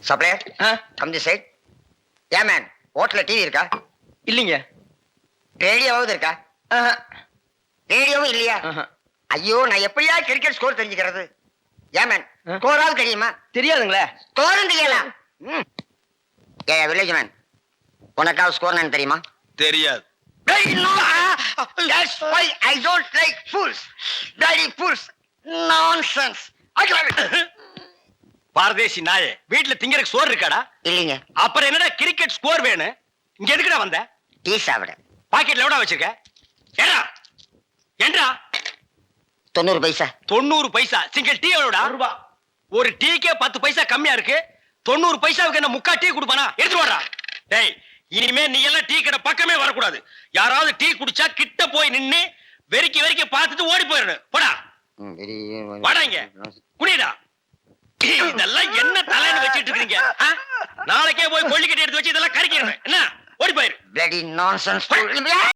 Supplier come the side. ஏ man, ஹோட்டல்ல TV இருக்கா? இல்லைங்க. ரேடியோவாவது இருக்கா? ரேடியோவும் இல்லையா? ஐயோ, நான் எப்படியா கிரிக்கெட் ஸ்கோர் தெரிஞ்சுக்கிறது? ஏ மேன், ஸ்கோராவது தெரியுமா? தெரியாதுங்களே. ஸ்கோரும் தெரியல. ஏ வில்லேஜ் மேன், உனக்காவது ஸ்கோர் நான் தெரியுமா? தெரியாது. That's why I don't like fools. Bloody fools. Nonsense. பாரதேசி நாயே, வீட்டுல திங்கறதுக்கு சோறு இருக்காடா? இல்லைங்க. அப்புறம் என்னடா கிரிக்கெட் ஸ்கோர் வேணும்? இங்க எதுக்குடா வந்த? டீ சாப்பிட. பாக்கெட்ல எவ்வளவு வச்சிருக்க? ஏடா ஏண்டா 90 பைசா. 90 பைசா. Single tea எவ்வளவுடா? ரூபா. ஒரு டீக்கே 10 பைசா கம்மியா இருக்கு. 90 பைசாவுக்கு என்ன முக்கா டீ குடுப்பானா? எடுத்து வாடா. டேய், இனிமே நீ எல்லாம் டீ கடை பக்கமே வரக்கூடாது. யாராவது டீ குடிச்சா கிட்ட போய் நின்னு வெறிக்கி வெறிக்கி பார்த்துட்டு ஓடி போயிடணும். போடா. வாடா இங்க. குடிடா. இதெல்லாம் என்ன தலைன்னு வச்சிட்டு இருக்கீங்க? நாளைக்கே போய் கொள்ளிக்கட்டி எடுத்து வச்சு இதெல்லாம் கறிக்கிறேன். என்ன? ஓடி போயிரு. Bloody nonsense.